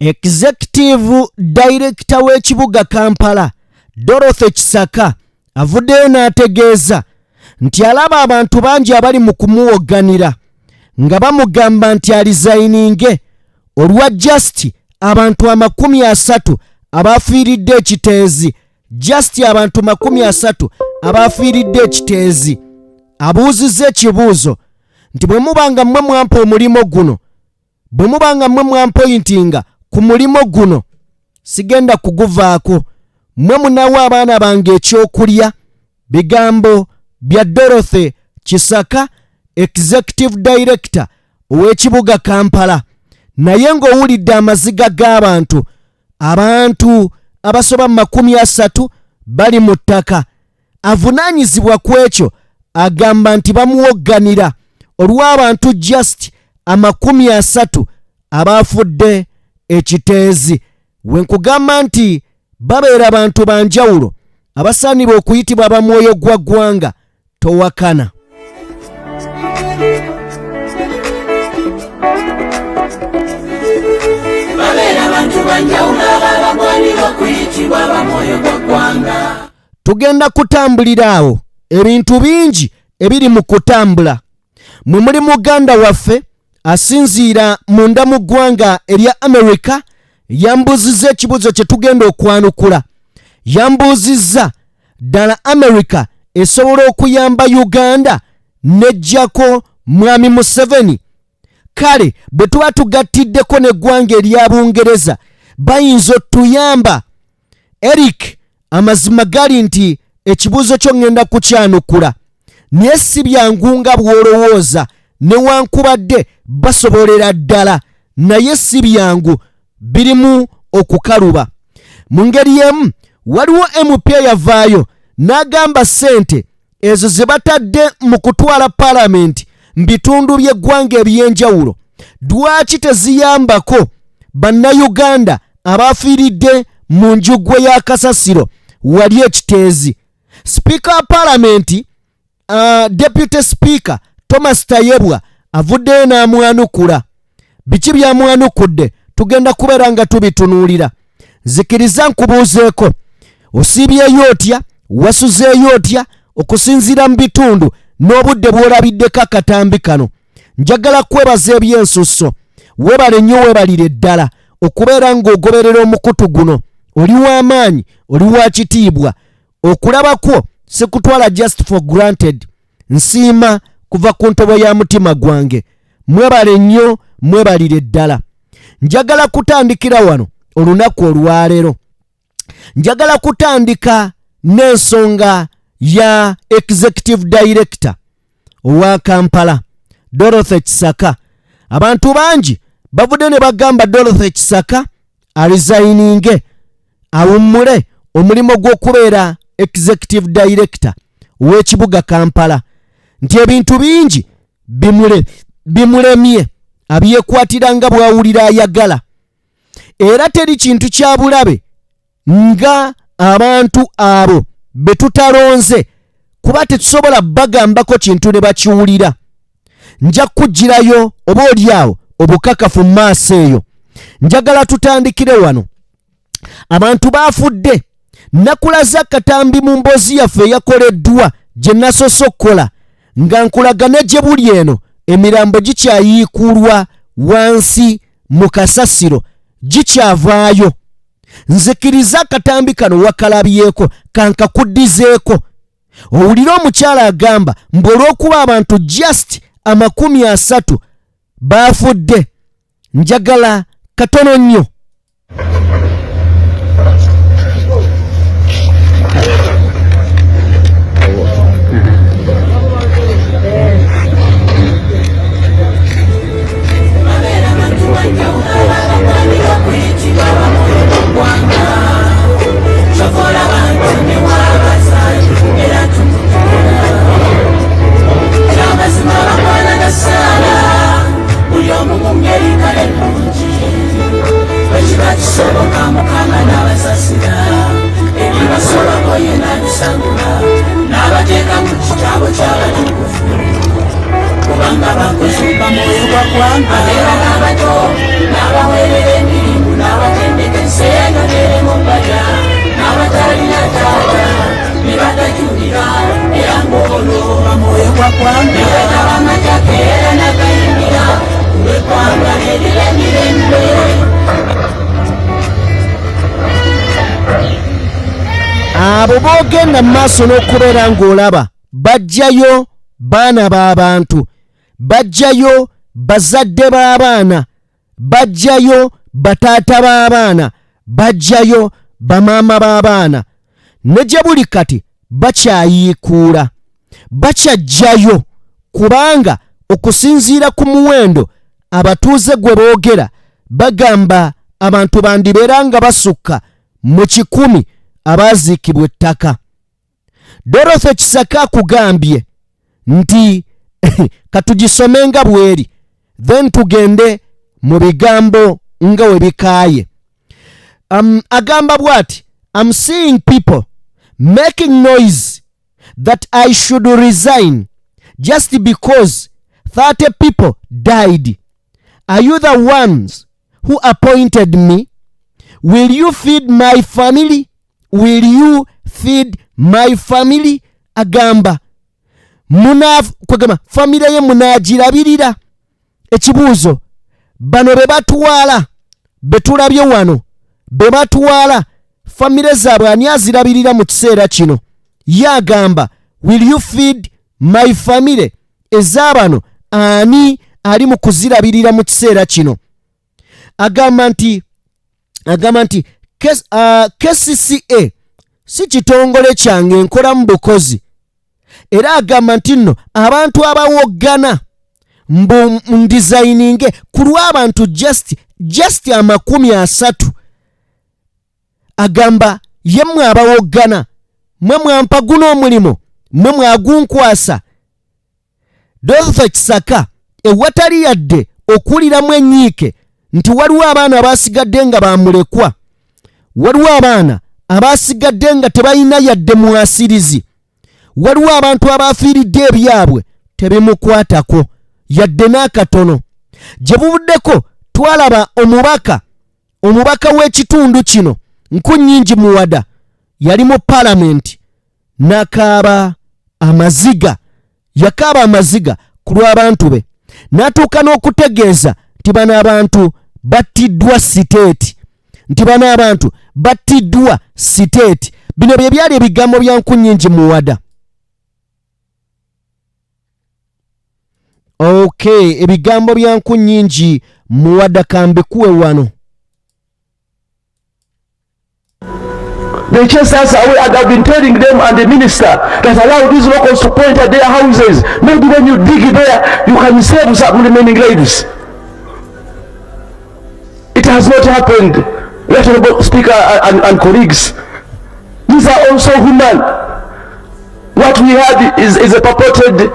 Executive Director w'ekibuga Kampala Dorothy Kisaka avuddeyo n'ategeeza nti alaba abantu bangi abali mu kumuwogganira nga bamugamba nti alizaininge olwa just abantu 30 abafiiridde ekiteezi. Just abantu 30 abafiiridde ekiteezi. Abuuzizza ekibuuzo nti bwe mubanga mmwe mwampa omulimo guno, bwe mubanga mmwe mwampointinga ku mulimo guno, sigenda kuguvaako. Mmwe munawa abaana bange ekyokulya. Bigambo bya Dorothy Kisaka, Executive Director ow'ekibuga Kampala. Naye ng'owulidde amaziga g'abantu, abantu abasoba 30 bali mu ttaka. Avunaanyizibwa ku ekyo agamba nti bamuwogganira olw'abantu just 30 abafudde ekiteezi. Wenkugamba nti babeera bantu banjawulo abasaanira okuyitibwa abamwoyo gwa ggwanga, towakana. Tugenda kutambulira awo ebintu bingi ebiri mu kutambula. Mwe muli muganda waffe asinziira munda mu ggwanga erya America yambuuzizza ekibuuzo kye tugenda okwanukula. Yambuuzizza ddala America esobola okuyamba Uganda nejjako Mwami Museveni? Kale bwe tuba tugattiddeko n'eggwanga erya Bungereza bayinza otuyamba. Eric amazima gali nti ekibuuzo kyo ngenda kukyanukula, naye si byangu nga bw'olowooza, newankubadde basobolera ddala, naye si byangu, birimu okukaluba. Mu ngeri emu waliwo MP yavaayo n'agamba ssente ezo ze batadde mu kutwala Parliament mu bitundu by'eggwanga eby'enjawulo lwaki teziyambako bannayuganda abafiiridde mu njugwe ya Kasasiro wali ekiteezi. Speaker wa Parliament, Deputy Speaker Thomas Tayebwa avuddeyo n'amwanukula. Biki byamwanukudde tugenda kubeera nga tubitunuulira. Zikiriza nkubuuzeeko, osiibyeyo otya, wasuzeeyo otya okusinziira mu bitundu n'obudde bw'olabiddeko akatambi kano? Njagala kwebaza ebyensusso, webale nnyo, webalire ddala okubeera ng'ogoberera omukutu guno. Oli w'amaanyi, oli wa kitiibwa. Okulaba kwo sikutwala just for granted. Nsiima kuva ku ntobo ya mutima gwange. Mwebale nnyo, mwebalire ddala. Njagala kutandikira wano olunaku olwaleero. Njagala kutandika n'ensonga ya Executive Director owa Kampala Dorothy Kisaka. Abantu bangi bavudde ne bagamba Dorothy Kisaka alizaininge awummule omulimu gw'okubeera Executive Director w'ekibuga Kampala, nti ebintu bingi bimulemye abyekwatira nga bw'awulira ayagala, era teri kintu kya bulabe nga abantu abo be tutalonze kuba tetusobola bagambako kintu ne bakiwulira. Nja kugirayo oba oliawo obukakafu mu maaso eyo. Njagala tutandikire wano. Abantu baafudde. Nakulaza akatambi mu mboozi yaffe eyakoleddwa gye nasosokola nga nkulaga ne gye buli eno emirambo gikyayiikulwa wansi mu kasasiro, gikyavaayo. Nzikiriza akatambi kano wakalabyeko, kankakuddizeeko. Owulira omukyala agamba mbu olw'okuba abantu just 30 baafudde. Njagala katono nnyo. Sana, uyo mu ngeri kale mungi, bwe kiba kisobola n'abato n'abawerera emirimu n'abatendekese nonere mu mpaya n'abatalina taata ne batajulira era ng'olwo bamwoyo gwa ggwanga ne bataba amataka era nagayimbira kulw'eggwanga nerira emirembe. abo boogenda mu maaso n'okubeera ng'olaba bajjayo baana b'abantu, bajjayo bazadde b'abaana, bajjayo bataata b'abaana, bajjayo bamaama b'abaana, ne gye buli kati bakyayiikuula, bakyajjayo kubanga okusinziira ku muwendo abatuuze gwe boogera bagamba abantu bandibeera nga basukka mu 100 abaaziikibwa ettaka. Dorothy Kisaka akugambye nti katugisome nga bweri then tugende mu bigambo nga we bikaaye. Agamba bw'ati, I'm seeing people making noise that I should resign just because 30 people died. Are you the ones who appointed me? Will you feed my family? Will you feed my family? Agamba kwegamba famire ye munaagirabirira. Ekibuuzo, bano be batwala betulabye wano be batwala famire zaabwe ani azirabirira mu kiseera kino? Ye agamba will you feed my family? Ezaabano ani ali mu kuzirabirira mu kiseera kino? Agamba nti KCCA si kitongole kyange nkola mu bukozi. Era agamba nti nno abantu abawoggana ndizayininge ku lw'abantu just 30. Agamba ye mmwe abawoggana, mmwe mwampa guno omulimo, mmwe mwagunkwasa. Dorothy Kisaka ewatali yadde okuwuliramu enyiike nti waliwo abaana abasigadde nga bamulekwa, waliwo abaana abasigadde nga tebalina yadde mwasirizi, waliwo abantu abafiiridde ebyabwe tebimukwatako yadde n'akatono. Gye buvuddeko twalaba omubaka w'ekitundu kino Nkunyingi Muwada yali mu palamenti n'akaaba amaziga, yakaaba amaziga ku lw'abantu be, n'atuuka n'okutegeeza nti bano abantu battiddwa siteeti, nti bano abantu battiddwa siteeti. Bino bye byali ebigambo bya Nkunyingi Muwada. Okay, ebigambo bya Nkunyingi Muwada kambikuwe wano. They chased us away, and I've been telling them and the minister that allow these locals to point at their houses. Maybe when you dig there, you can save some remaining lives. It has not happened. Honorable Speaker and colleagues, these are also human. What we had is a purported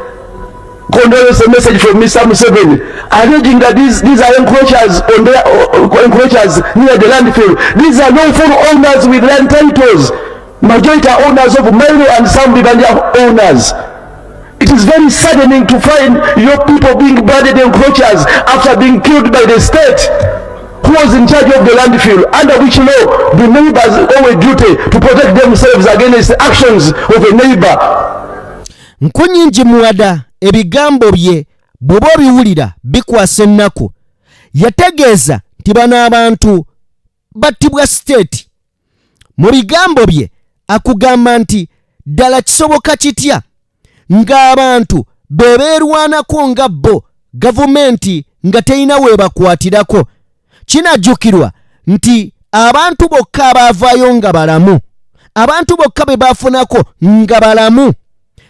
condolence message from Mr. Museveni, alleging that these are encroachers on their encroachers near the landfill. These are lawful owners with land titles. Majority are owners of Milo and some Bibanja owners. It is very saddening to find your people being branded encroachers after being killed by the state who was in charge of the landfill, under which law the neighbors owe a duty to protect themselves against the actions of a neighbor. Nkunyingi Muwada ebigambo bye bw'oba obiwulira bikwasa ennaku. Yategeeza nti bano abantu battibwa siteeti. Mu bigambo bye akugamba nti ddala kisoboka kitya ng'abantu beerwanako nga bo gavumenti nga terina weebakwatirako. Kinajjukirwa nti abantu bokka abaavaayo nga balamu, abantu bokka be baafunako nga balamu,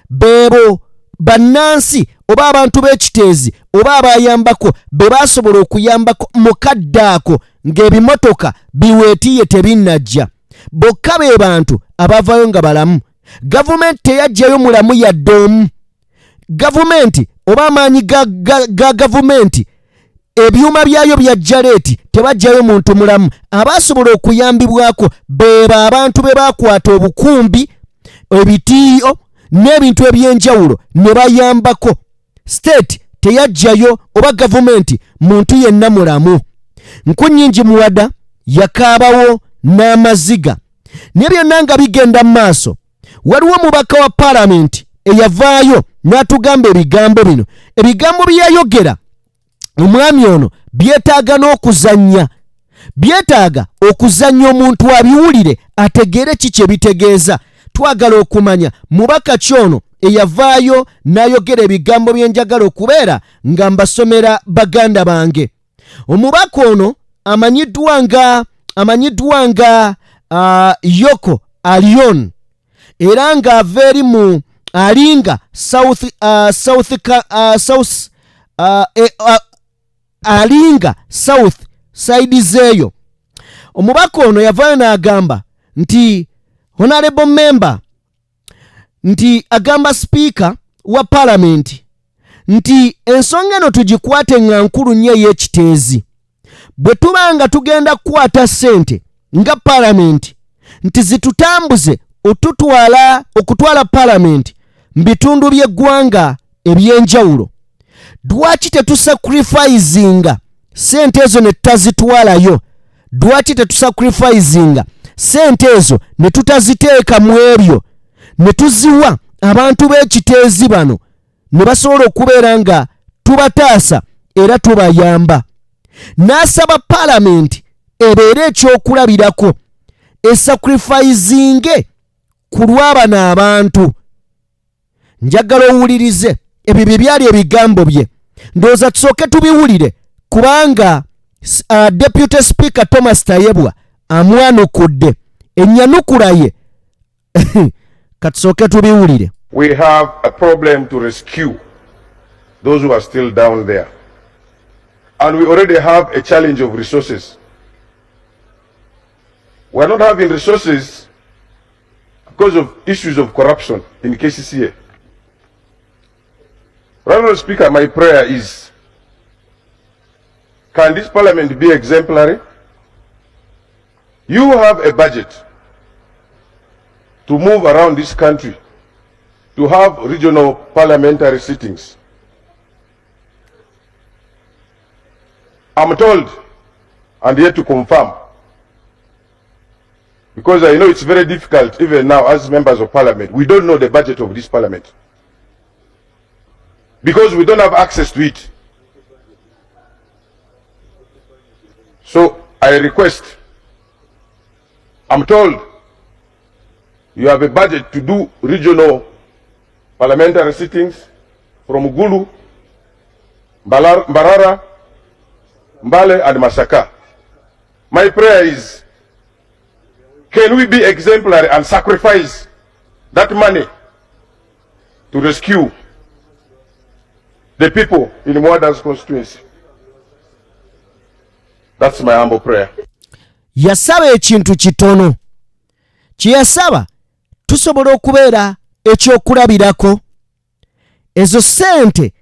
beebo bannansi oba abantu b'ekiteezi oba abayambako be baasobola okuyambako mu kadde ako ng'ebimotoka biweetiye tebinnajja. Bokka be bantu abaavaayo nga balamu. Gavumenti teyajjayo mulamu yadde omu. Gavumenti oba amaanyi ga gavumenti ebyuma byayo bya jaleeti tebajjayo muntu mulamu. Abaasobola okuyambibwako beeba abantu be baakwata obukumbi, ebitiiyo n'ebintu eby'enjawulo ne bayambako. State teyajjayo oba gavumenti muntu yenna mulamu. Nkunyingi Muwada yakaabawo n'amaziga naye byonna nga bigenda mu maaso. Waliwo mubaka wa paalamenti eyavaayo n'atugamba ebigambo bino. Ebigambo bye yayogera omwami ono byetaaga n'okuzannya, byetaaga okuzannya omuntu abiwulire ategeere ki kye bitegeeza. Twagala okumanya mubaka ki ono eyavaayo n'ayogera ebigambo bye njagala okubeera nga mbasomera baganda bange. Omubaka ono amanyiddwa nga Yoko Alyon era nga ava eri mu alinga alinga south side zeeyo. Omubaka ono yavaayo n'agamba nti honorable member, nti agamba speaker wa parliament nti ensonga eno tugikwate nga nkulu nnyo ey'ekiteezi. Bwe tubanga tugenda kukwata ssente nga parliament nti zitutambuze okutwala parliament mu bitundu by'eggwanga eby'enjawulo, lwaki tetusacrificinga ssente ezo ne tutazitwalayo? Lwaki tetusacrificinga ssente ezo ne tutaziteeka mu ebyo ne tuziwa abantu b'ekiteezi bano ne basobola okubeera nga tubataasa era tubayamba? N'asaba paalamenti ebeere ekyokulabirako, esacrificinge ku lw'abano abantu. Njagala owulirize ebyo bye byali ebigambo bye. Ndowooza tusooke tubiwulire kubanga Deputy Speaker Thomas Tayebwa amwanukudde. Ennyanukula ye katusooke tubiwulire. We have a problem to rescue those who are still down there. And we already have a challenge of resources. We are not having resources because of issues of corruption in KCCA. Honorable Speaker, my prayer is, can this parliament be exemplary? You have a budget to move around this country to have regional parliamentary sittings. I'm told, and yet to confirm, because I know it's very difficult even now as members of parliament, we don't know the budget of this parliament because we don't have access to it. So I request, I'm told you have a budget to do regional parliamentary sittings from Gulu, Mbarara, Mbale and Masaka. My prayer is, can we be exemplary and sacrifice that money to rescue the people in Muwada's constituency? That's my humble prayer. Yasaba ekintu kitono. Kye yasaba tusobola okubeera ekyokulabirako. Ezo ssente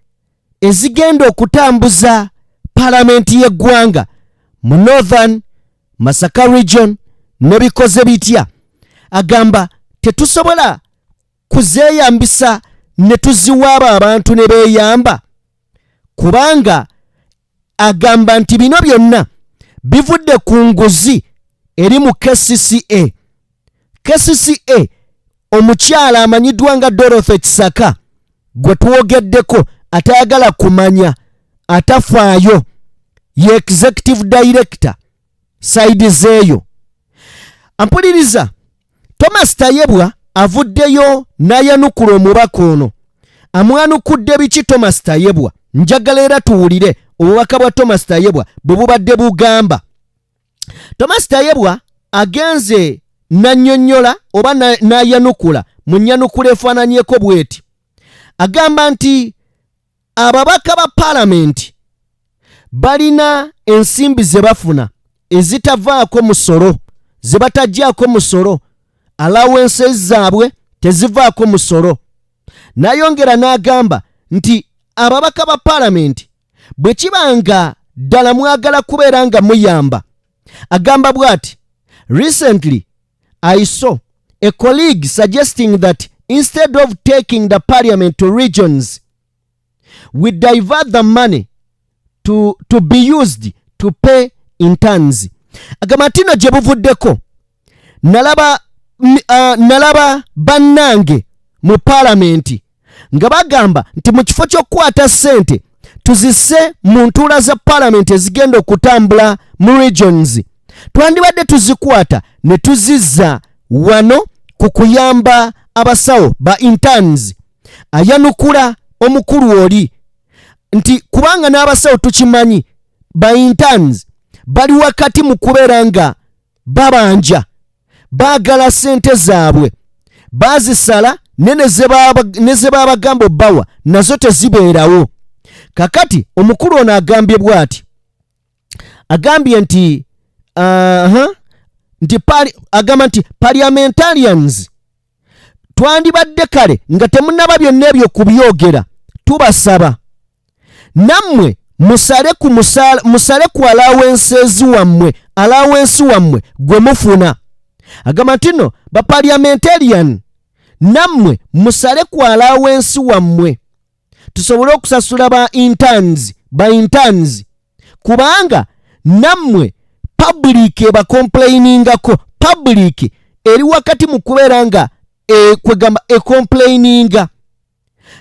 ezigenda okutambuza palamenti y'eggwanga mu Northern Masaka region nebikoze bitya. Agamba tetusobola kuzeeyambisa ne tuziwaaba abantu ne beeyamba, kubanga agamba nti bino byonna bivudde ku nguzi eri mu KCCA. KCCA omukyala amanyiddwa nga Dorothy Kisaka gwe twogeddeko atayagala kumanya atafaayo ye executive director side zeeyo. Ampuliriza, Thomas Tayebwa avuddeyo n'ayanukula omubaka ono. Amwanukudde biki Thomas Tayebwa? Njagala era tuwulire obubaka bwa Thomas Tayebwa bwe bubadde bugamba. Thomas Tayebwa agenze nannyonnyola oba n'ayanukula mu nnyanukula efaananyeko bweti. Agamba nti ababaka ba paalamenti balina ensimbi ze bafuna ezitavaako musolo, ze batajjaako musolo, allowances zaabwe tezivaako musolo. N'ayongera n'agamba nti ababaka ba paalamenti bwe kibanga ddala mwagala kubeera nga muyamba. Agamba bw'ati, recently I saw a colleague suggesting that instead of taking the parliament to regions, we divert the money to be used to pay interns. Agamba tino gye buvuddeko nalaba bannange mu palamenti nga bagamba nti mu kifo ky'okukwata ssente tuzisse mu ntuula za palamenti ezigenda okutambula mu regions, twandibadde tuzikwata ne tuzizza wano ku kuyamba abasawo ba interns. Ayanukula omukulu oli nti kubanga n'abasawo tukimanyi ba interns bali wakati mu kubeera nga babanja baagala ssente zaabwe bazisala ne ze babagamba obbawa nazo tezibeerawo. Kakati omukulu ono agambye bw'ati, agambye nti agamba nti parliamentarians twandibadde kale nga temunnaba byonna ebyo kubyogera, tubasaba nammwe musale ku alawensi wammwe gwe mufuna. Agamba nti no ba parliamentarian nammwe musale ku alawensi wammwe tusobole okusasula ba interns kubanga nammwe public eba complainingako, public eri wakati mu kubeera nga kwegamba complaininga.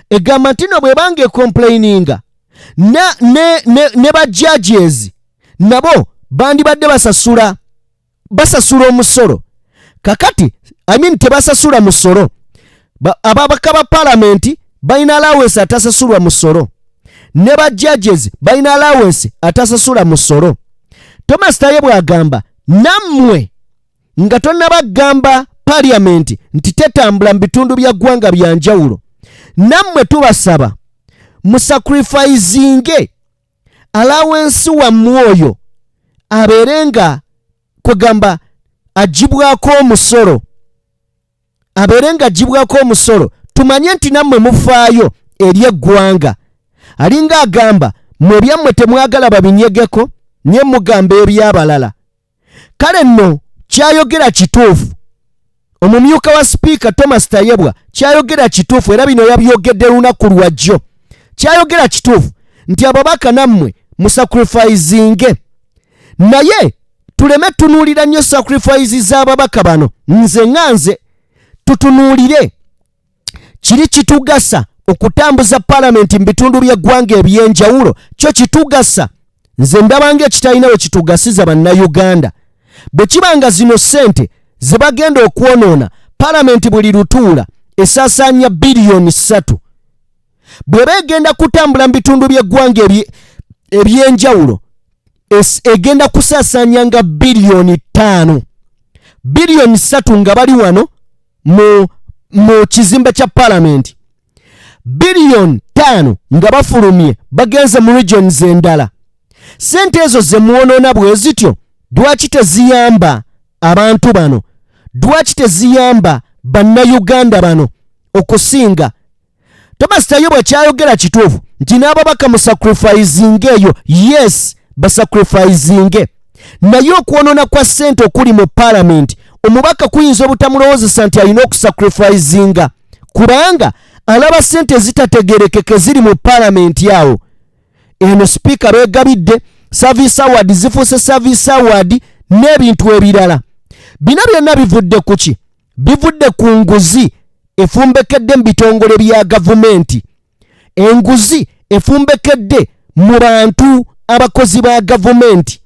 Egamba nti no bwebanga complaininga ne ba judges nabo bandibadde basasula omusolo. Kakati tebasasula musolo, ababaka ba palamenti balina allowance atasasulwa musolo, ne ba judges balina allowance atasasula musolo. Thomas Tayebwa agamba nammwe nga tonnabagamba parliament nti tetambula mu bitundu bya ggwanga bya njawulo, nammwe tubasaba musacrificinge allowance wammwe oyo abeerenga kwegamba agibwako omusolo, tumanye nti nammwe mufaayo eri eggwanga. Alinga agamba mwe byammwe temwagala babinyegeko nye mugamba ebyabalala. Kale nno kyayogera kituufu, omumyuka wa sipiika Thomas Tayebwa kyayogera kituufu, era bino yabyogedde lunaku lwajjo. Kyayogera kituufu nti ababaka nammwe musacrificinge, naye tuleme tunuulira nnyo sacrifice z'ababaka bano. Nze tutunuulire kiri kitugasa okutambuza palamenti mu bitundu by'eggwanga ebyenjawulo, kyo kitugasa. Nze ndabanga ekitalina we kitugasiza bannayuganda. Bwe kibanga zino ssente ze bagenda okwonoona, palamenti buli lutuula esaasaanya biliyoni 3. Bwe begenda kutambula mu bitundu by'eggwanga ebyenjawulo egenda kusaasaanya nga biliyoni 5. Biliyoni 3 nga bali wano mu kizimbe kya palamenti, biliyoni 5 nga bafulumye bagenze mu regions endala. Sente ezo ze muwonoona bwe zityo lwaki teziyamba abantu bano? Lwaki teziyamba bannayuganda bano okusinga? Thomas Tayebwa kyayogera kituufu nti n'ababaka mu sacrificing eyo, yes basacrificinge, naye okwonoona kwa ssente okuli mu palamenti omubaka kuyinza obutamulowoozesa nti alina okusacrificinga kubanga alaba ssente zitategerekeke ziri mu palamenti awo. Eno sipiika beegabidde service award zifuuse service award n'ebintu ebirala. Bino byonna bivudde ku ki? Bivudde ku nguzi efumbekedde mu bitongole bya gavumenti. Enguzi efumbekedde mu bantu abakozi ba gavumenti.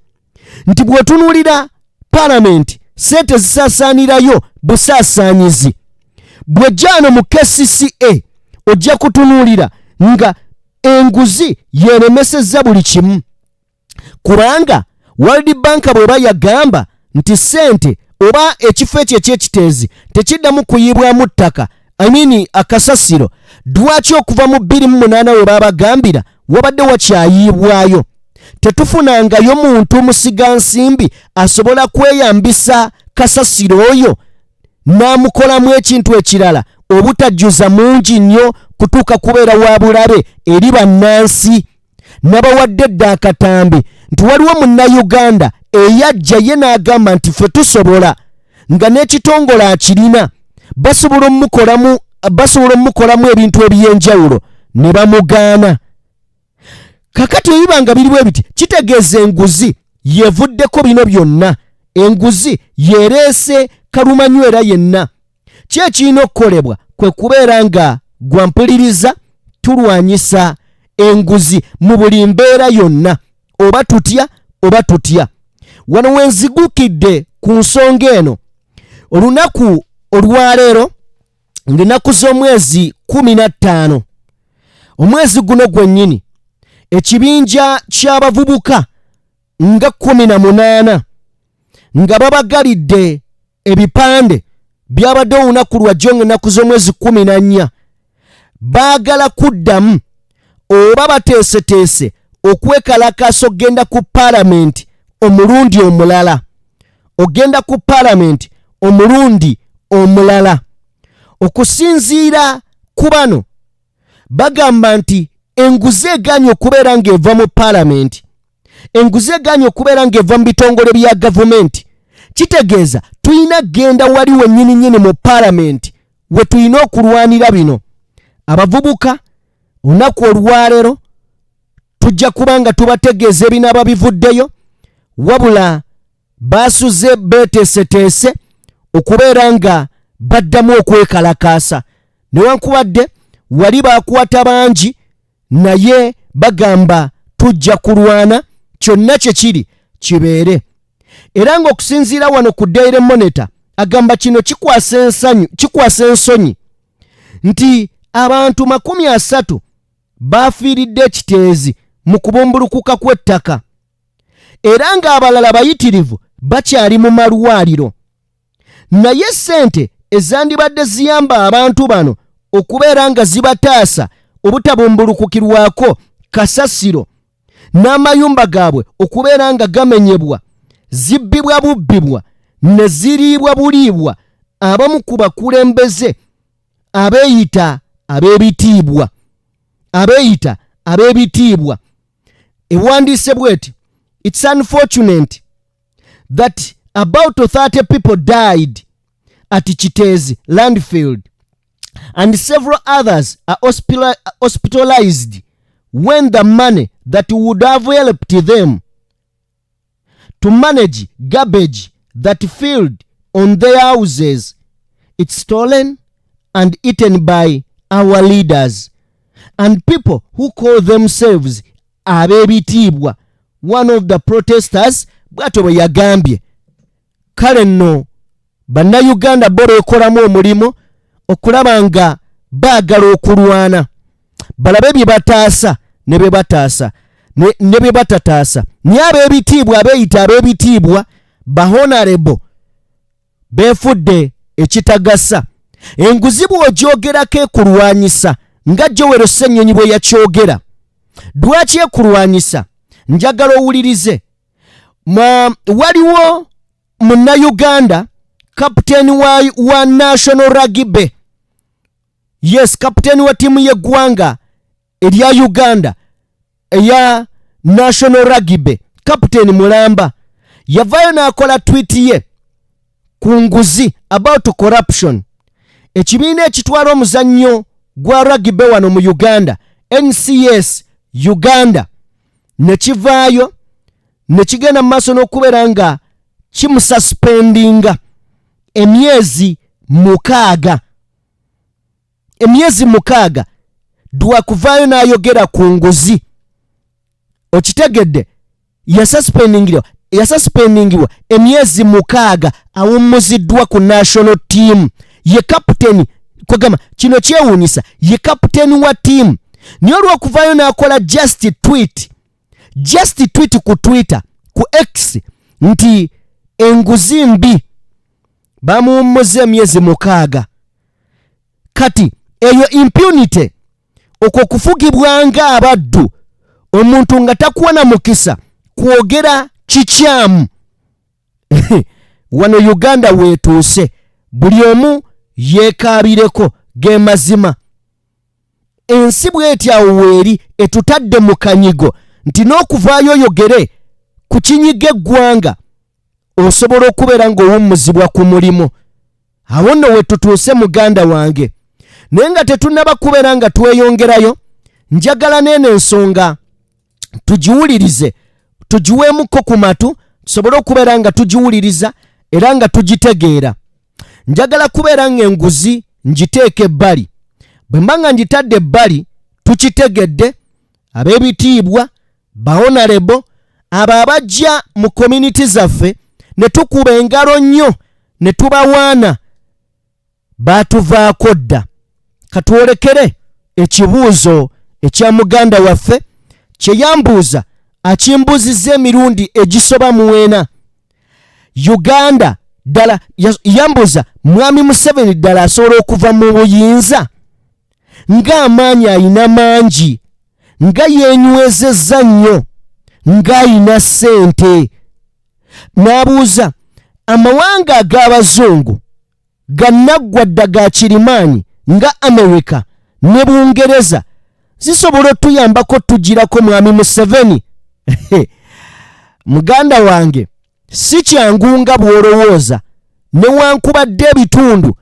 Nti bw'otunuulira palamenti ssente zisaasaanirayo busaasaanyizi. Bw'ojjaano mu KCCA ojja kutunuulira nga enguzi yeremesezza buli kimu, kubanga World Bank bw'eba yagamba nti ssente oba ekifo ekyo ekyekiteezi tekiddamu kuyiibwamu ttaka, akasasiro, lwaki okuva mu 2008 we babagambira wabadde wakyayiibwayo? Tetufunangayo muntu musigansimbi asobola kweyambisa kasasiro oyo n'amukolamu ekintu ekirala obutajjuza mungi nnyo kutuuka kubeera wa bulabe eri bannansi. Nabawadde edda akatambi nti waliwo munnayuganda eyajja ye n'agamba nti ffe tusobola nga n'ekitongole akirina basobola omukolamu ebintu ebyenjawulo ne bamugaana. kakati ebibanga biriwe biti kitegeeza enguzi yevuddeko bino byonna. Enguzi yereese kalumanywera yenna. Kyekirina okukolebwa kwe kubeera nga gwampuliriza tulwanyisa enguzi mu buli mbeera yonna, oba tutya oba tutya. Wano wenzigukidde ku nsonga eno olunaku olwaleero ng'ennaku z'omwezi 15 omwezi guno gwennyini ekibinja ky'abavubuka nga 18 nga babagalidde ebipande byabadde olunaku lwajjo ng'ennaku z'omwezi 14 baagala kuddamu oba bateeseteese okwekalakaasa okgenda ku paalamenti omulundi omulala. Ogenda ku paalamenti omulundi omulala. Okusinziira ku bano bagamba nti enguzi egaanye okubeera ng'eva mu paalamenti, enguzi egaanye okubeera ng'eva mu bitongole bya gavumenti, kitegeeza tulina genda wali wennyini mu paalamenti we tulina okulwanira bino. Abavubuka olunaku olwaleero tujja kuba nga tubategeeza ebinaaba bivuddeyo, wabula baasuze beeteeseteese okubeera nga baddamu okwekalakaasa. Newankubadde wali bakwata bangi naye bagamba tujja kulwana kyonna kye kiri kibeere. Era ng'okusinziira wano ku Daily Monitor agamba kino kikwasa ensonyi nti abantu 30 baafiiridde ekiteezi mu kubumbulukuka kw'ettaka era ng'abalala bayitirivu bakyali mu malwaliro. Naye ssente ezandibadde ziyamba abantu bano okubeera nga zibataasa obutabumbulukukirwako kasasiro n'amayumba gaabwe okubeera nga gamenyebwa, zibbibwa bubbibwa ne ziriibwa buliibwa abamu ku bakulembeze abeeyita abeebitiibwa. Ewandiise bweti, it's unfortunate that about 30 people died at Chitezi landfill and several others are hospitalized when the money that would have helped them to manage garbage that filled on their houses, it's stolen and eaten by our leaders and people who call themselves abebitiibwa. One of the protesters bw'atyo bwe yagambye. Kale nno bannayuganda bo beekolamu omulimu okulaba nga baagala okulwana balabe bye bataasa ne bye bataasa ne bye batataasa. Naye ab'ebitiibwa abeeyita ab'ebitiibwa bahonarebo beefudde ekitagasa. Enguzi bw'ogyogerako ekulwanyisa nga Joel Ssennyonyi bwe yakyogera. Lwaki ekulwanyisa? Njagala owulirize. Waliwo munnayuganda kapiteeni wa National Rugby, yes, kapiteeni wa ttiimu y'eggwanga erya Uganda eya National Rugby, kapiteeni Mulamba yavaayo n'akola tweet ye ku nguzi about corruption. Ekibiina ekitwala omuzannyo gwa rugby wano mu Uganda, NCS Uganda, ne kivaayo ne kigenda mu maaso n'okubeera nga kimususpendinga emyezi 6. Emyezi 6 dwa kuvaayo n'ayogera ku nguzi. Okitegedde? Yasuspendingibwa emyezi 6 awummuziddwa ku national team. Ye kapiteeni kwegamba kino kyewuunyisa, ye kapiteeni wa team. Naye olw'okuvaayo n'akola just tweet ku Twitter, ku X nti enguzi mbi, bamuwummuza emyezi 6. Kati eyo impunity, okwo kufugibwanga abaddu, omuntu nga takuwa mukisa kwogera kikyamu. Wano Uganda weetuuse, buli omu yeekaabireko ge mazima. Ensi bw'eti awo weeri etutadde mu kanyigo nti n'okuvaayo oyogere ku kinyiga eggwanga osobola okubeera ng'owummuzibwa ku mulimu. Awo nno we tutuuse muganda wange. Naye nga tetunnaba kubeera nga tweyongerayo, njagala n'eno ensonga tugiwulirize tugiweemuko ku matu tusobole okubeera nga tugiwuliriza era nga tugitegeera. Njagala kubeera ng'enguzi ngiteeka ebbali. Bwe mba nga ngitadde ebbali tukitegedde, ab'ebitiibwa bahonorable abo abajja mu community zaffe ne tukuba engalo nnyo ne tubawaana baatuvaako dda. Katwolekere ekibuuzo ekya muganda waffe kye yambuuza, akimbuuzizza emirundi egisoba mu 4. Uganda ddala yambuuza mwami Museveni ddala asobola okuva mu buyinza ng'amaanyi ayina mangi, nga yeenywezezza nnyo, ng'ayina ssente. N'abuuza amawanga ag'abazungu gannaggwa dda ga kirimaanyi nga America ne Bungereza zisobola otuyambako tugirako mwami Museveni? Muganda wange, si kyangu nga bw'olowooza, newankubadde ebitundu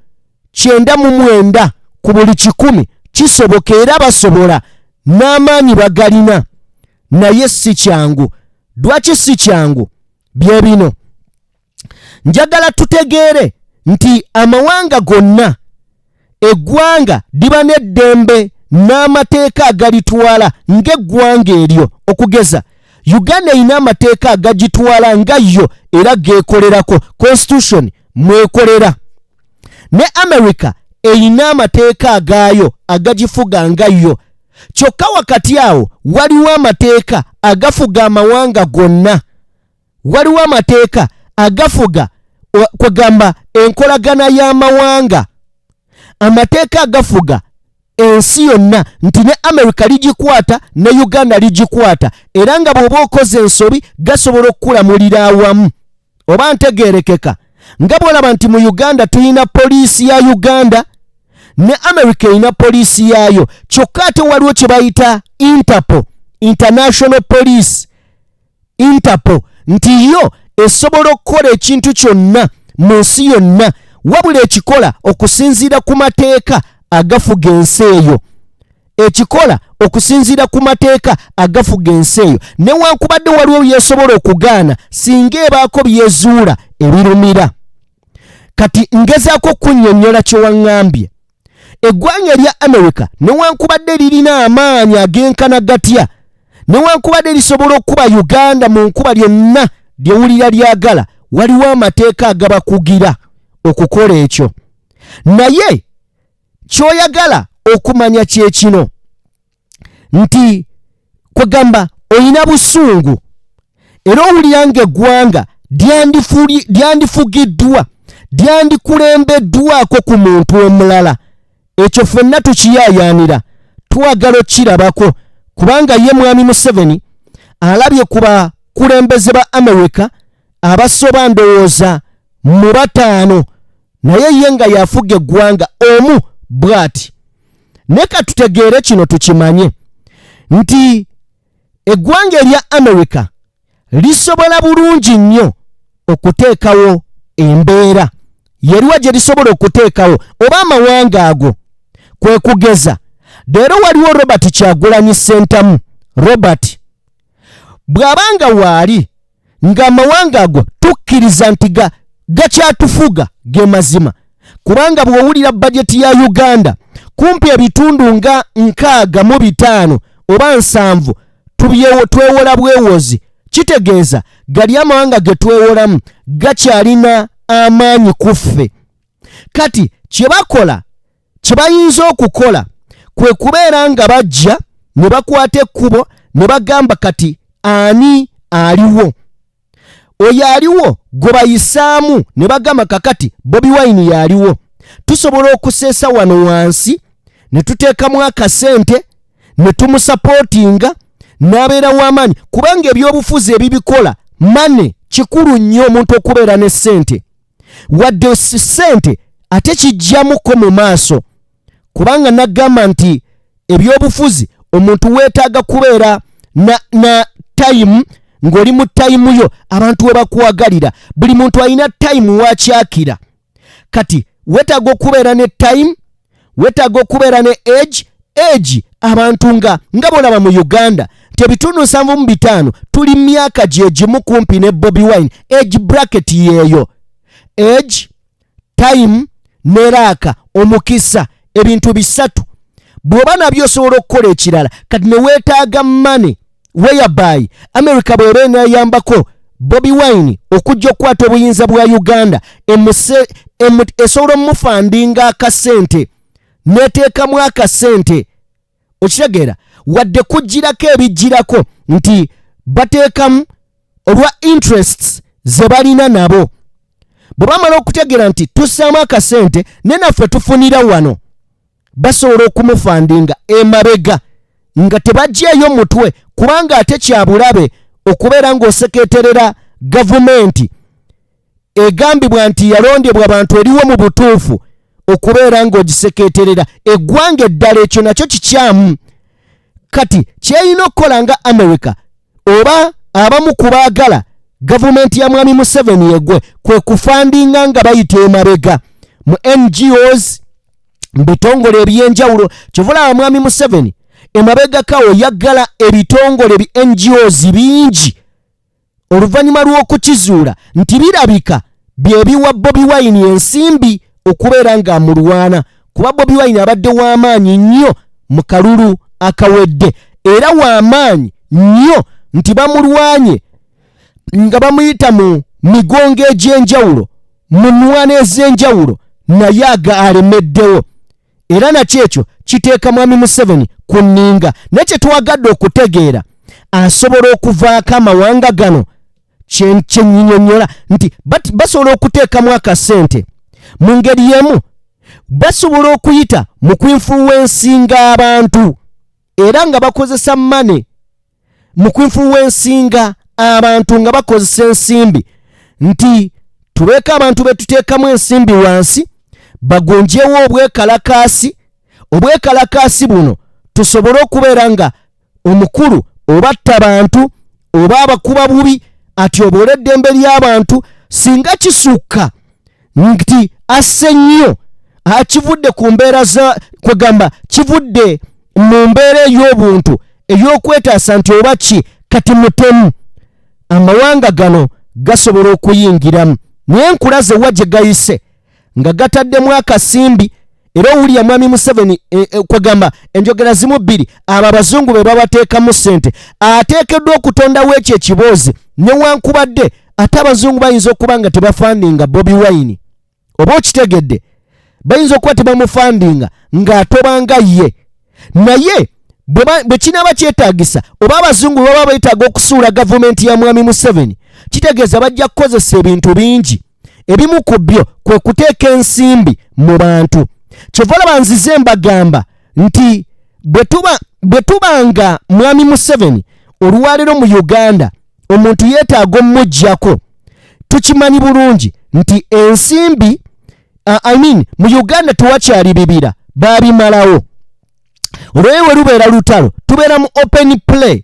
99 ku buli 100 kisoboka era basobola n'amaanyi bagalina, naye si kyangu. Lwaki si kyangu? Bye bino. Njagala tutegeere nti amawanga gonna eggwanga liba n'eddembe n'amateeka agalitwala ng'eggwanga eryo. Okugeza Uganda erina amateeka agagitwala nga yo era geekolerako, constitution mwekolera. Ne America erina amateeka agaayo agagifuga nga yo. Kyokka wakati awo waliwo amateeka agafuga amawanga gonna. Waliwo amateeka agafuga kwegamba enkolagana y'amawanga, amateeka agafuga ensi yonna, nti ne America ligikwata ne Uganda ligikwata, era nga bw'oba okoze ensobi gasobola okukulamulira awamu. Oba ntegeerekeka nga bw'olaba nti mu Uganda tulina poliisi ya Uganda ne America erina poliisi yaayo, kyokka ate waliwo kye bayita Interpol, International Police, Interpol, nti yo esobola okukola ekintu kyonna mu nsi yonna, wabula ekikola okusinziira ku mateeka agafuga ensi eyo. Ekikola okusinziira ku mateeka agafuga ensi eyo, newankubadde waliwo byesobola okugaana singa ebaako byezuula ebirumira. Kati ngezaako okunnyonnyola kye waŋŋambye. Eggwanga erya America newankubadde lirina amaanyi ag'enkana gatya, newankubadde lisobola okuba Uganda mu nkuba lyonna lyewulira lyagala, waliwo amateeka agabakugira okukola ekyo. Naye ky'oyagala okumanya kye kino nti kwegamba oyina busungu era owulira ng'eggwanga lyandifugiddwa, lyandikulembeddwako ku muntu omulala. Ekyo ffenna tukiyaayaanira, twagala okirabako, kubanga ye mwami Museveni alabye ku bakulembeze ba America abasoba ndowooza mu 5, naye ye nga yafuga eggwanga omu bw'ati. Ne katutegeere kino tukimanye nti eggwanga erya America lisobola bulungi nnyo okuteekawo embeera, yeriwa gye lisobola okuteekawo oba amawanga ago. Kwe kugeza leero waliwo Robert Kyagulanyi Ssentamu. Robert bw'abanga waali ng'amawanga ago tukkiriza nti gakyatufuga ge mazima, kubanga bw'owulira bajeti ya Uganda kumpi ebitundu nga 65 oba 7 twewola bwewozi, kitegeeza gali amawanga ge twewolamu gakyalina amaanyi ku ffe. Kati kye bakola, kye bayinza okukola kwe kubeera nga bajja ne bakwata ekkubo ne bagamba kati ani aliwo. Oyo aliwo gwe bayisaamu ne bagamba kakati Bobi Wine yaliwo. Tusobola okuseesa wano wansi ne tuteekamu akasente ne tumusapootinga n'abeera w'amaanyi, kubanga ebyobufuzi ebibikola mane kikulu nnyo omuntu okubeera ne ssente. Wadde ssente ate kijjamuko mu maaso, kubanga nagamba nti ebyobufuzi omuntu weetaaga kubeera na time, ng'oli mu time yo abantu we bakwagalira. Buli muntu alina time wakyakira. Kati weetaaga okubeera ne time, weetaaga okubeera ne age abantu nga bolaba mu Uganda tebitundu 75 tuli myaka gyegimu kumpi ne Bobi Wine. Age bracket yeeyo, age, time ne raaka, omukisa, ebintu bisatu. Bw'oba nabyo osobola okukola ekirala. Kati ne weetaaga money whereby America bw'eba enayambako Bobi Wine okujja okukwata obuyinza bwa Uganda, esobola omufandinga akasente neteekamu akasente. Okitegeera, wadde kujjirako ebijjirako nti bateekamu olwa interests ze balina nabo. Bwe bamala okutegeera nti tussaamu akasente ne naffe tufunira wano, basobola okumufandinga emabega nga tebajjaeyo mutwe, kubanga ate kyabulabe okubeera ng'oseketerera gavumenti egambibwa nti yalondebwa abantu eriwo mu butuufu, okubeera ng'ogiseketerera eggwanga eddala, ekyo nakyo kikyamu. Kati kyeyina okukola nga America oba abamu kubaagala gavumenti ya Mwami Museveni yegwe kwe kufandinga nga bayita emabega mu NGOs, bitongole ebyenjawulo. Kyovula Mwami Museveni emabega kawo yaggala ebitongole bi NGOs bingi oluvannyuma lw'okukizuula nti birabika byebiwa Bobi Wine ensimbi okubeera nga amulwana, kuba Bobi Wine abadde w'amaanyi nnyo mu kalulu akawedde, era w'amaanyi nnyo nti bamulwanye nga bamuyita mu migongo egy'enjawulo, mu nnwana ez'enjawulo, naye alemeddewo. Era nakyo ekyo kiteeka Mwami Museveni ku nninga. Naye kye twagadde okutegeera, asobola okuvaako amawanga gano kyenyinyonnyola nti basobola okuteekamu akasente mu ngeri y'emu, basobola okuyita mu kwinfluwensinga abantu, era nga bakozesa mane mu kwinfluwensinga abantu nga bakozesa ensimbi, nti tubeeko abantu betuteekamu ensimbi wansi bagonjewo obwekalakaasi buno tusobole okubeera nga omukulu obatta abantu oba abakuba bubi, ati obwola eddembe ly'abantu singa kisukka nti asse nnyo akivudde ku mbeera kwegamba kivudde mu mbeera ey'obuntu ey'okwetaasa nti oba ki kati mutemu, amawanga gano gasobola okuyingiramu. Naye nkulaze wa gye gayise nga gataddemu akasimbi, era owulira Mwami Museveni kwegamba enjogera zimu bbiri, abo abazungu be babateekamu ssente, ateekeddwa okutondawo ekyo ekiboozi, newankubadde ate abazungu bayinza okuba nga tebafandinga Bobi Wine, oba okitegedde, bayinza okuba tebamufandinga ng'atobanga ye, naye bwe kinaaba kyetaagisa oba abazungu baba beetaaga okusuula gavumenti ya Mwami Museveni, kitegeeza bajja kukozesa ebintu bingi. Ebimu ku byo kwe kuteeka ensimbi mu bantu. Kyova olaba nzize mbagamba nti bwe tubanga Mwami Museveni olwaleero mu Uganda omuntu yeetaaga omujjako, tukimanyi bulungi nti ensimbi mu Uganda tewakyali bibira, baabimalawo. Olwewe lubeera lutalo, tubeera mu open play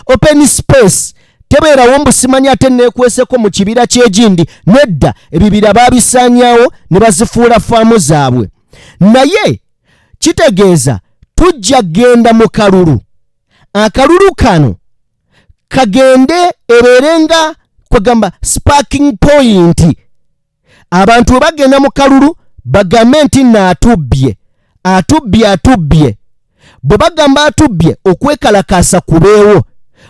open space, tebeerawo mbusimanya ate neekweseko mu kibira ky'egindi, nedda ebibira baabisaanyawo ne bazifuula faamu zaabwe. Naye kitegeeza tujja genda mu kalulu, akalulu kano kagende ebeerenga kwegamba sparking point. Abantu bwe bagenda mu kalulu bagambe nti naatubbye. Bwe bagamba atubbye, okwekalakaasa kubeewo.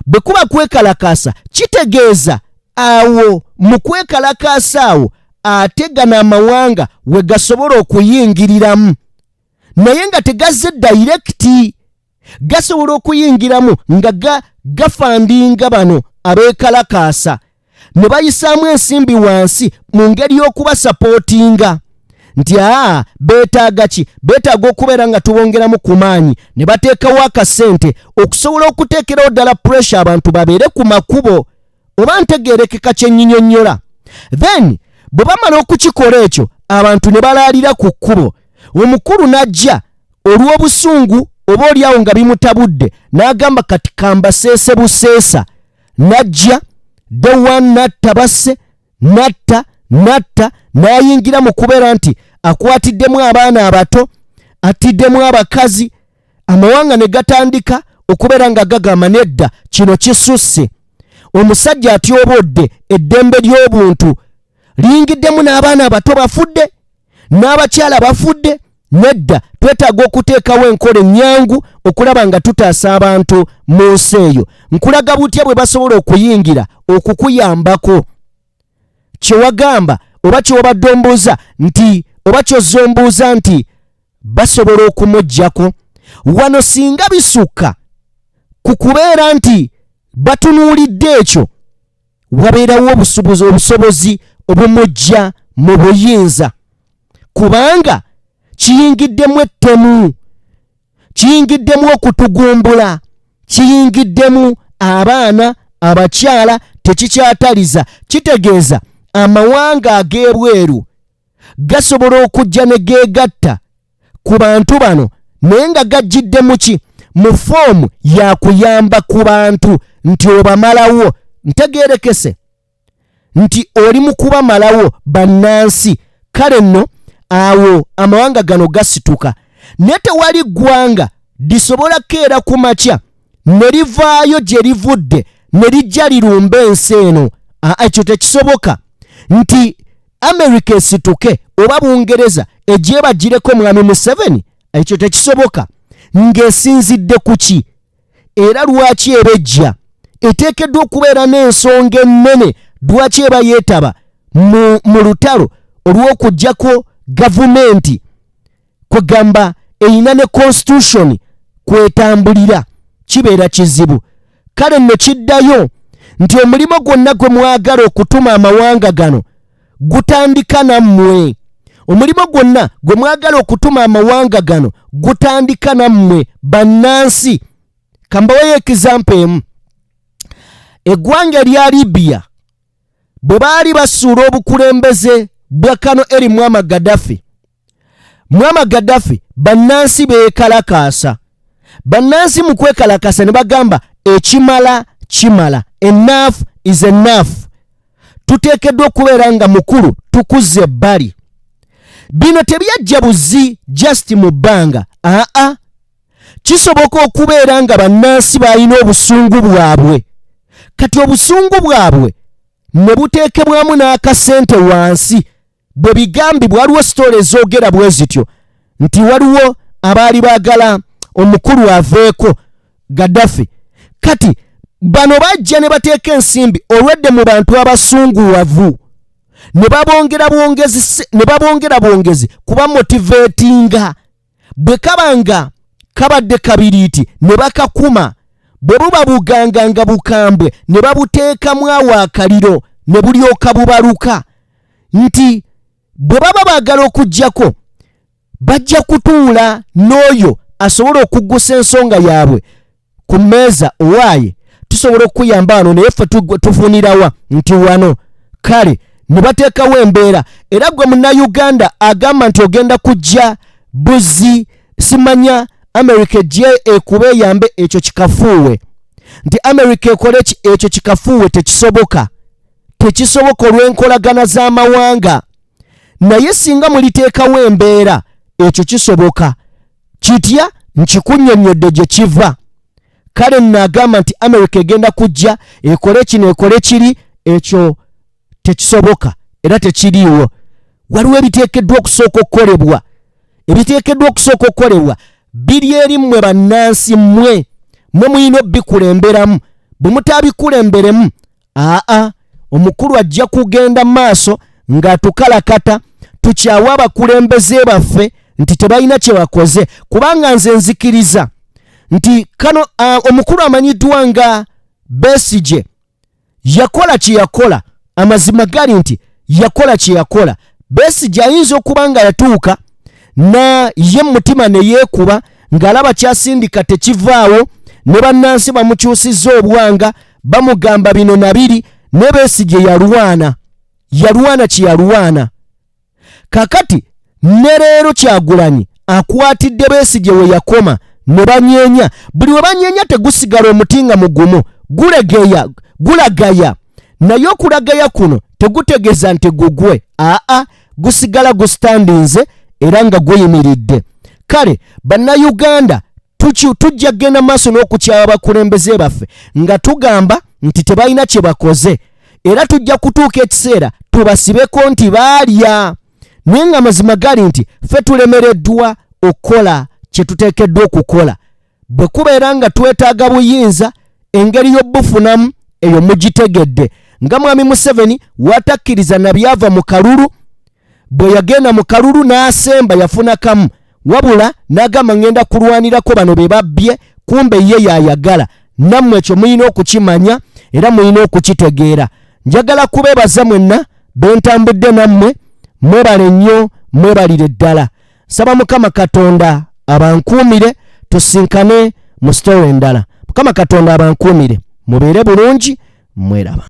Bwe kuba kwekalakaasa, kitegeeza awo mu kwekalakaasa awo ate gano amawanga we gasobola okuyingiriramu, naye nga tegazze dayirekiti, gasobola okuyingiramu nga gafandinga bano abeekalakaasa, ne bayisaamu ensimbi wansi mu ngeri y'okubasapootinga nti beetaaga ki? Beetaaga okubeera nga tubongeramu ku maanyi, ne bateekawo akasente okusobola okuteekerawo ddala pressure abantu babeere ku makubo, oba ntegeerekeka kyenyinyonnyola. Then bwe bamala okukikola ekyo, abantu ne balaalira ku kkubo. Omukulu n'ajja olw'obusungu oba oliawo nga bimutabudde, n'agamba kati kambaseese buseesa. N'ajja Dewan n'atta basse, n'atta n'ayingira mu kubeera nti akwatiddemu abaana abato, atiddemu abakazi. Amawanga ne gatandika okubeera nga gagamba nedda kino kisusse. Omusajja atyobodde eddembe ly'obuntu liyingiddemu n'abaana abato bafudde n'abakyala bafudde. Nedda twetaaga okuteekawo enkola ennyangu okulaba nga tutaasa abantu mu nsi eyo. Nkulaga butya bwe basobola okuyingira okukuyambako. Kyewagamba oba kyobadde ombuuza nti oba kyozombuuza nti basobola okumuggyako. Wano singa bisukka ku kubeera nti batunuulidde ekyo, wabeerawo obusobozi obumujja mu buyinza, kubanga kiyingiddemu ettemu, kiyingiddemu okutugumbula, kiyingiddemu abaana abakyala tekikyataliza. Kitegeeza amawanga ag'ebweru gasobola okujja ne geegatta ku bantu bano, naye nga gajjidde muki mu foomu ya kuyamba ku bantu nti obamalawo. Ntegeerekese nti oli mu kubamalawo bannansi. Kale nno awo amawanga gano gasituka, naye tewali ggwanga lisobola keera ku makya ne livaayo gye livudde ne lijja lirumba ensi eno. Ekyo tekisoboka. Nti Amerika esituke oba Bungereza egyebagireko mwami Museveni, ekyo tekisoboka. Ng'esinzidde ku ki era lwaki ebejja? Eteekeddwa okubeera n'ensonga ennene lwaki eba yeetaba mu lutalo olw'okuggyako gavumenti kwegamba eyina ne constitution kwetambulira. Kibeera kizibu. Kale nno kiddayo nti omulimo gwonna gwe mwagala okutuma amawanga gano gutandika nammwe. Omulimo gwonna gwe mwagala okutuma amawanga gano gutandika nammwe bannansi. Kambaweyo ekizampa emu. Eggwanga erya Libya bwe baali basuula obukulembeze bwa Kano eri Muammar Gaddafi, Muammar Gaddafi bannansi beekalakaasa. Bannansi mu kwekalakasa ne bagamba ekimala kimala, enough is enough. Tuteekeddwa okubeera nga mukulu tukuze ebbali. Bino tebyajja buzi just mu bbanga. Kisoboka okubeera nga bannansi balina obusungu bwabwe, kati obusungu bwabwe ne buteekebwamu n'akasente wansi. Bwe bigambibwa waliwo sitole ezoogera bwe zityo nti waliwo abaali baagala omukulu aveeko Gaddafi. Kati bano bajja ne bateeka ensimbi olwedde mu bantu abasunguwavu ne babongera bwongezi kuba motivatinga. Bwe kabanga kabadde kabiriiti ne bakakuma, bwe buba buganga nga bukambwe ne babuteekamu awo akaliro ne bulyoka bubaluka. Nti bwe baba baagala okuggyako bajja kutuula n'oyo asobola okuggusa ensonga yaabwe ku mmeeza. Owaaye tusobola okuyamba wano naye ffe tufunirawa nti wano. Kale ne bateekawo embeera, era gwe munnayuganda agamba nti ogenda kujja buzi, simanya Amerika ejje ekube eyambe, ekyo kikafuuwe. Nti Amerika ekole ekyo kikafuuwe tekisoboka. Tekisoboka olw'enkolagana z'amawanga. Naye singa muliteekawo embeera ekyo kisoboka. Kitya? Nkikunnyonnyodde gye kiva. Kale nagamba nti Amerika egenda kujja ekole kino ekole kiri, ekyo tekisoboka era tekiriiwo. Waliwo ebiteekeddwa okusooka okukolebwa. Ebiteekeddwa okusooka okukolebwa biri eri mmwe bannansi, mmwe muyina obikulemberamu. Bwe mutaabikulemberemu, omukulu ajja kugenda maaso ng'atukalakata. Tukyawa abakulembeze baffe nti tebalina kye bakoze, kubanga nze nzikiriza nti kano omukulu amanyiddwa nga Besigye yakola kye yakola. Amazima gali nti yakola kye yakola. Besigye ayinza okuba nga yatuuka na ye mutima ne yeekuba ng'alaba kyasindika tekivaawo, ne bannansi bamukyusizza obwanga bamugamba bino na biri, ne Besigye yalwana kye yalwana. Kakati ne leero Kyagulanyi akwatidde Besigye we yakoma ne banyeenya. Buli we banyeenya tegusigala omutinga mugumu, gulagaya. Naye okulagaya kuno tegutegeeza nti gugwe. gusigala gustandinze era nga guyimiridde. Kale bannayuganda tujja kgenda maaso n'okukyaba abakulembeze baffe nga tugamba nti tebalina kye bakoze, era tujja kutuuka ekiseera tubasibeko nti baalya. Naye nga mazima gali nti ffe tulemereddwa okukola kye tuteekeddwa okukola. Bwe kubeera nga twetaaga buyinza, engeri y'obufunamu eyo mugitegedde. Nga mwami Museveni watakkiriza na byava mu kalulu, bwe yagenda mu kalulu n'asemba yafuna kamu, wabula n'agamba ngenda kulwanirako bano be babbye, kumbe ye yayagala. Nammwe ekyo muyina okukimanya era muyina okukitegeera. Njagala kubeebaza mwenna bentambudde nammwe, mwebale nnyo, mwebalire ddala. Saba Mukama Katonda abankuumire, tusinkane mu story endala. Mukama Katonda abankuumire, mubeere bulungi, mweraba.